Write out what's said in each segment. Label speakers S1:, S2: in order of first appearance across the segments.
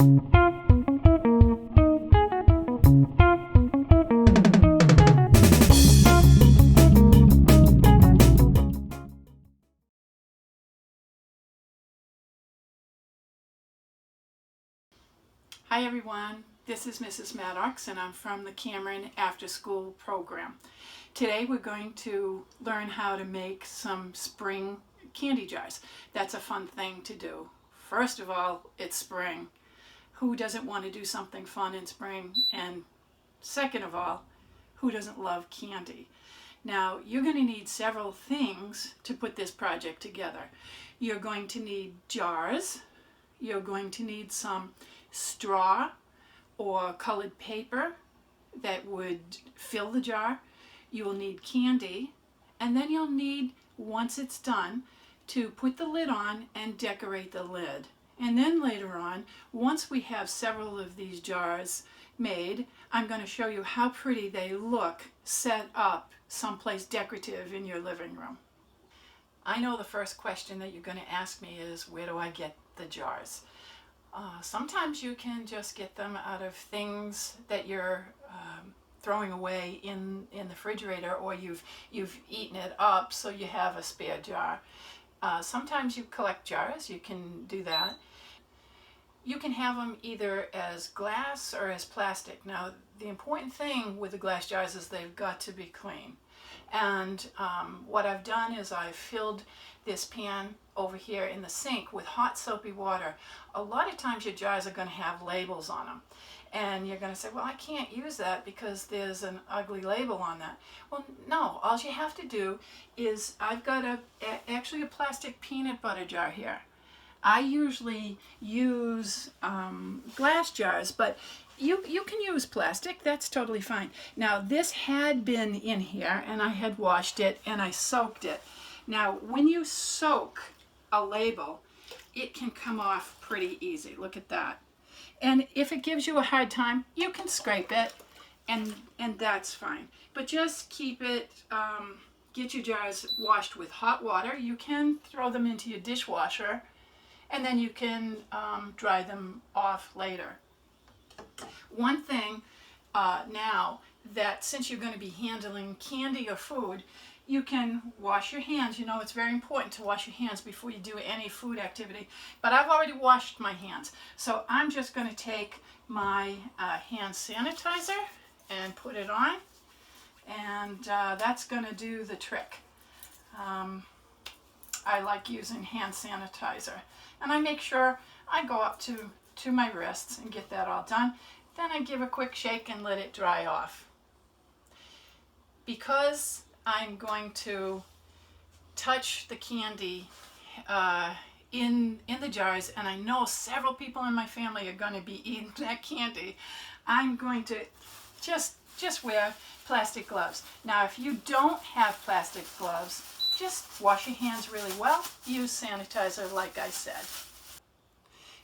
S1: Hi everyone, this is Mrs. Maddox and I'm from the Cameron After School program. Today we're going to learn how to make some spring candy jars. That's a fun thing to do. First of all, it's spring. Who doesn't want to do something fun in spring? And second of all, who doesn't love candy? Now, you're going to need several things to put this project together. You're going to need jars. You're going to need some straw or colored paper that would fill the jar. You will need candy, and then you'll need, once it's done, to put the lid on and decorate the lid. And then later on, once we have several of these jars made, I'm going to show you how pretty they look set up someplace decorative in your living room. I know the first question that you're going to ask me is, where do I get the jars? Sometimes you can just get them out of things that you're throwing away in the refrigerator, or you've eaten it up so you have a spare jar. Sometimes you collect jars, you can do that. You can have them either as glass or as plastic. Now, the important thing with the glass jars is they've got to be clean. And what I've done is I've filled this pan over here in the sink with hot soapy water. A lot of times your jars are going to have labels on them. And you're going to say, well, I can't use that because there's an ugly label on that. Well, no, all you have to do is, I've got actually a plastic peanut butter jar here. I usually use glass jars, but you can use plastic. That's totally fine. Now, this had been in here, and I had washed it, and I soaked it. Now, when you soak a label, it can come off pretty easy. Look at that. And if it gives you a hard time, you can scrape it, and that's fine. But just keep it, get your jars washed with hot water. You can throw them into your dishwasher, and then you can dry them off later. One thing now, that since you're going to be handling candy or food, you can wash your hands. You know, it's very important to wash your hands before you do any food activity. But I've already washed my hands, so I'm just going to take my hand sanitizer and put it on, and that's going to do the trick. I like using hand sanitizer, and I make sure I go up to my wrists and get that all done. Then I give a quick shake and let it dry off. Because I'm going to touch the candy in the jars, and I know several people in my family are going to be eating that candy, I'm going to just wear plastic gloves. Now, if you don't have plastic gloves, just wash your hands really well. Use sanitizer like I said.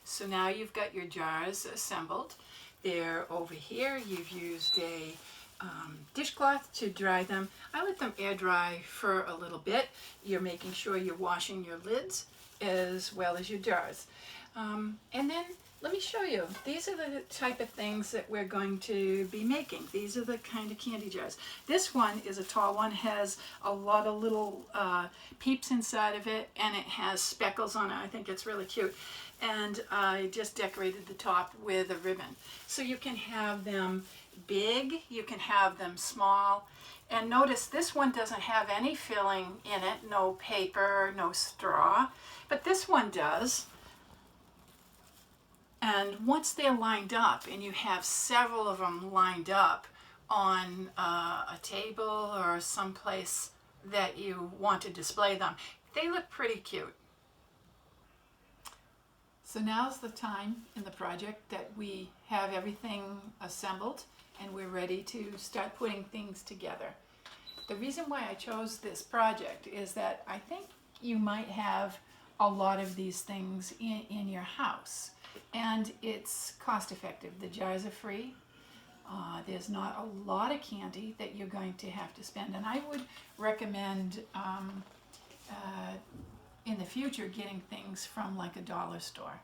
S1: So now you've got your jars assembled. They're over here. You've used a dishcloth to dry them. I let them air dry for a little bit. You're making sure you're washing your lids as well as your jars. And then let me show you. These are the type of things that we're going to be making. These are the kind of candy jars. This one is a tall one, has a lot of little peeps inside of it, and it has speckles on it. I think it's really cute. And I just decorated the top with a ribbon. So you can have them big, you can have them small. And notice this one doesn't have any filling in it, no paper, no straw, but this one does. And once they're lined up, and you have several of them lined up on a table or someplace that you want to display them, they look pretty cute. So now's the time in the project that we have everything assembled and we're ready to start putting things together. The reason why I chose this project is that I think you might have a lot of these things in your house, and it's cost effective. The jars are free. There's not a lot of candy that you're going to have to spend, and I would recommend in the future getting things from like a dollar store.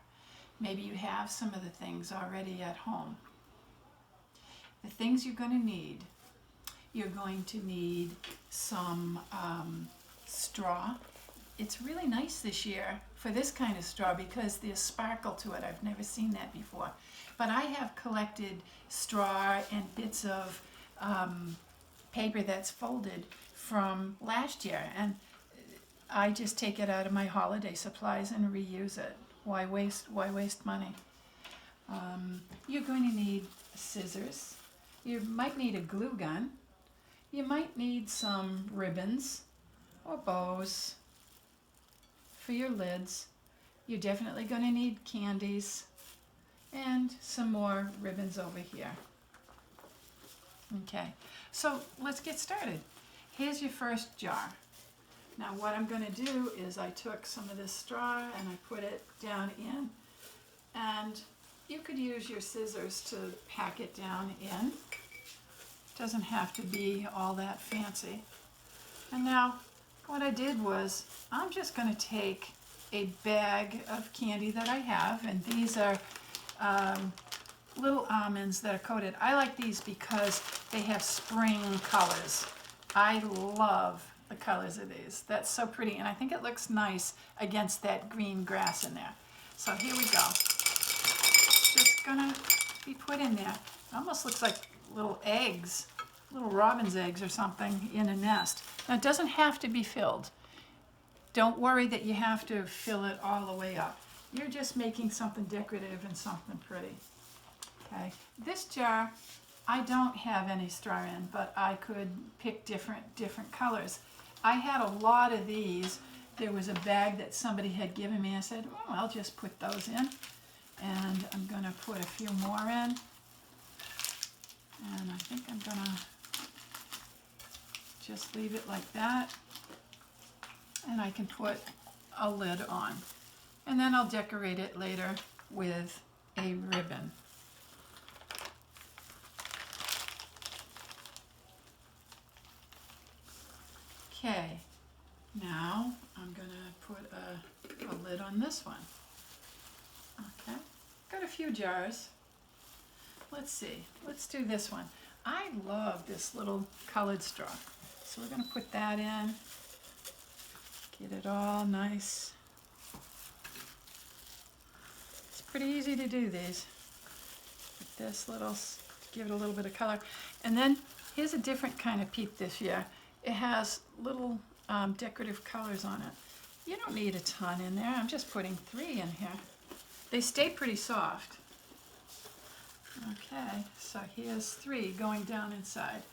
S1: Maybe you have some of the things already at home. The things you're going to need. You're going to need some straw. It's really nice this year for this kind of straw because there's sparkle to it. I've never seen that before. But I have collected straw and bits of paper that's folded from last year, and I just take it out of my holiday supplies and reuse it. Why waste money? You're going to need scissors. You might need a glue gun. You might need some ribbons or bows for your lids. You're definitely going to need candies and some more ribbons over here. Okay, so let's get started. Here's your first jar. Now what I'm going to do is I took some of this straw and I put it down in, and you could use your scissors to pack it down in. Doesn't have to be all that fancy. And now what I did was I'm just going to take a bag of candy that I have, and these are little almonds that are coated. I like these because they have spring colors. I love the colors of these. That's so pretty, and I think it looks nice against that green grass in there. So here we go. Just gonna be put in there. It almost looks like little eggs, little robin's eggs or something in a nest. Now it doesn't have to be filled. Don't worry that you have to fill it all the way up. You're just making something decorative and something pretty. Okay, this jar I don't have any straw in, but I could pick different colors. I had a lot of these. There was a bag that somebody had given me. I said, oh, I'll just put those in. And I'm going to put a few more in. And I think I'm going to just leave it like that. And I can put a lid on. And then I'll decorate it later with a ribbon. Okay, now I'm going to put a lid on this one. Okay, got a few jars. Let's see, let's do this one. I love this little colored straw. So we're going to put that in, get it all nice. It's pretty easy to do these. Put this little, give it a little bit of color. And then here's a different kind of peep this year. It has little decorative colors on it. You don't need a ton in there. I'm just putting 3 in here. They stay pretty soft. Okay, so here's 3 going down inside.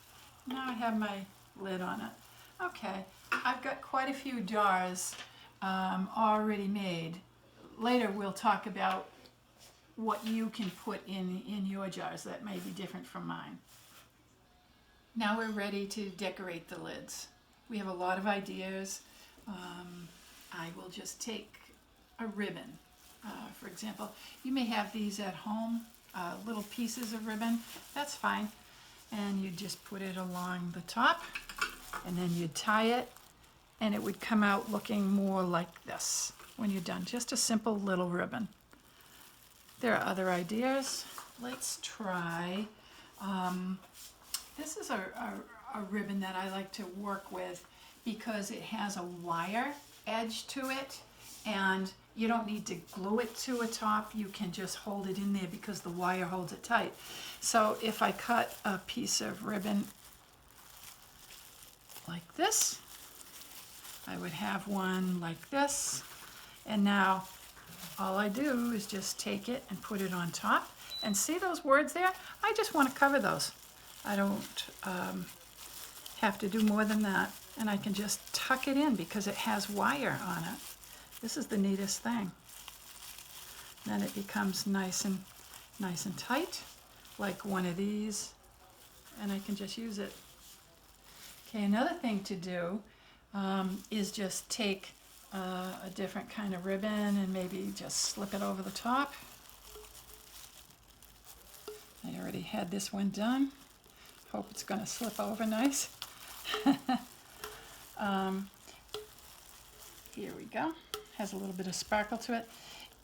S1: Now I have my lid on it. Okay, I've got quite a few jars already made. Later we'll talk about what you can put in your jars that may be different from mine. Now we're ready to decorate the lids. We have a lot of ideas. I will just take a ribbon. For example, you may have these at home, little pieces of ribbon. That's fine. And you just put it along the top, and then you'd tie it, and it would come out looking more like this when you're done. Just a simple little ribbon. There are other ideas. Let's try this is a ribbon that I like to work with because it has a wire edge to it, and you don't need to glue it to a top. You can just hold it in there because the wire holds it tight. So if I cut a piece of ribbon like this, I would have one like this, and now all I do is just take it and put it on top. And see those words there? I just want to cover those. I don't have to do more than that, and I can just tuck it in because it has wire on it. This is the neatest thing. Then it becomes nice and tight, like one of these, and I can just use it. Okay, another thing to do is just take a different kind of ribbon and maybe just slip it over the top. I already had this one done. Hope it's going to slip over nice. Here we go. Has a little bit of sparkle to it.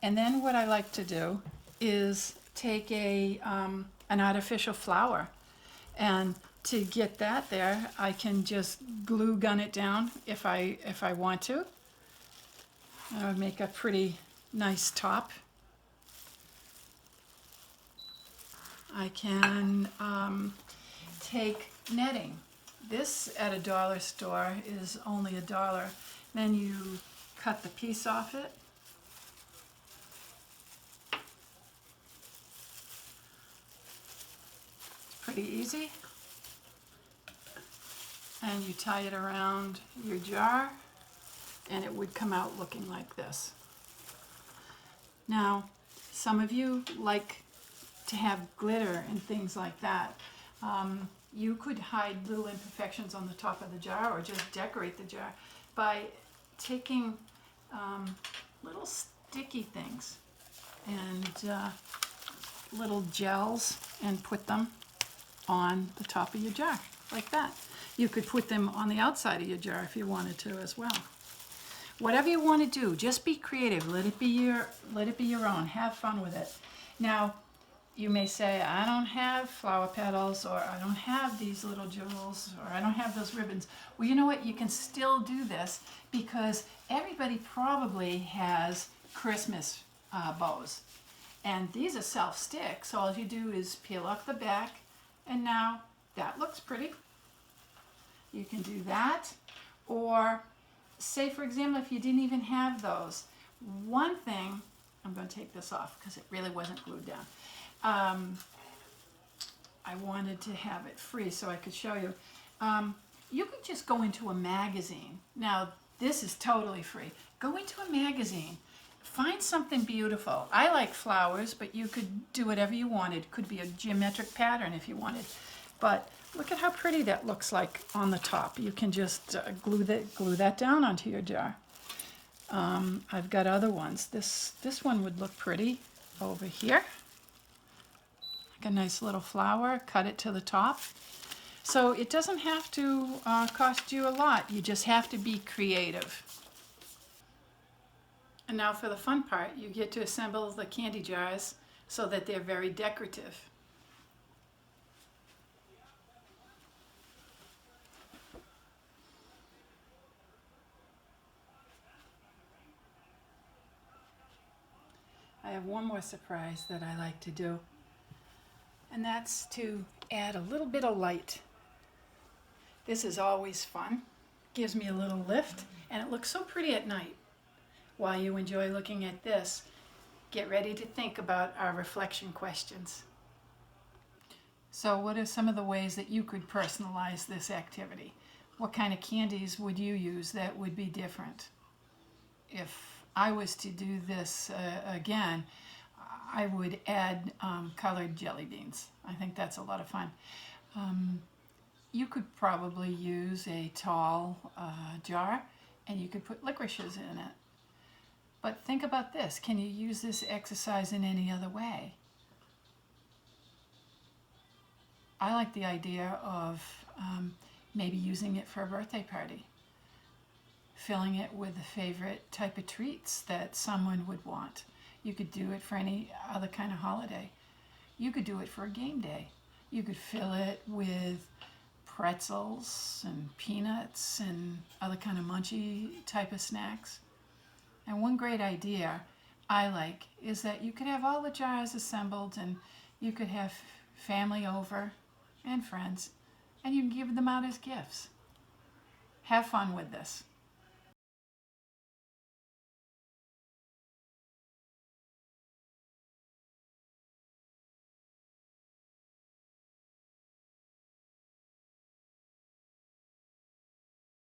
S1: And then what I like to do is take an artificial flower, and to get that there, I can just glue gun it down if I want to. That would make a pretty nice top. I can take netting. This at a dollar store is only $1. Then you cut the piece off it. It's pretty easy. And you tie it around your jar, and it would come out looking like this. Now, some of you like to have glitter and things like that. You could hide little imperfections on the top of the jar or just decorate the jar by taking little sticky things and little gels and put them on the top of your jar like that. You could put them on the outside of your jar if you wanted to as well. Whatever you want to do, just be creative. Let it be your own. Have fun with it. Now, you may say, I don't have flower petals, or I don't have these little jewels, or I don't have those ribbons. Well, you know what? You can still do this because everybody probably has Christmas bows. And these are self-stick, so all you do is peel off the back, and now that looks pretty. You can do that, or say, for example, if you didn't even have those. One thing, I'm going to take this off because it really wasn't glued down. I wanted to have it free so I could show you. You could just go into a magazine. Now, this is totally free. Go into a magazine. Find something beautiful. I like flowers, but you could do whatever you wanted. Could be a geometric pattern if you wanted. But look at how pretty that looks like on the top. You can just glue that down onto your jar. I've got other ones. This one would look pretty over here. Like a nice little flower. Cut it to the top. So it doesn't have to cost you a lot. You just have to be creative. And now for the fun part, you get to assemble the candy jars so that they're very decorative. I have one more surprise that I like to do, and that's to add a little bit of light. This is always fun. Gives me a little lift, and it looks so pretty at night. While you enjoy looking at this, get ready to think about our reflection questions. So what are some of the ways that you could personalize this activity? What kind of candies would you use that would be different? If I was to do this again, I would add colored jelly beans. I think that's a lot of fun. You could probably use a tall jar, and you could put licorices in it. But think about this. Can you use this exercise in any other way? I like the idea of maybe using it for a birthday party. Filling it with a favorite type of treats that someone would want. You could do it for any other kind of holiday. You could do it for a game day. You could fill it with pretzels and peanuts and other kind of munchy type of snacks. And one great idea I like is that you could have all the jars assembled, and you could have family over and friends, and you can give them out as gifts. Have fun with this.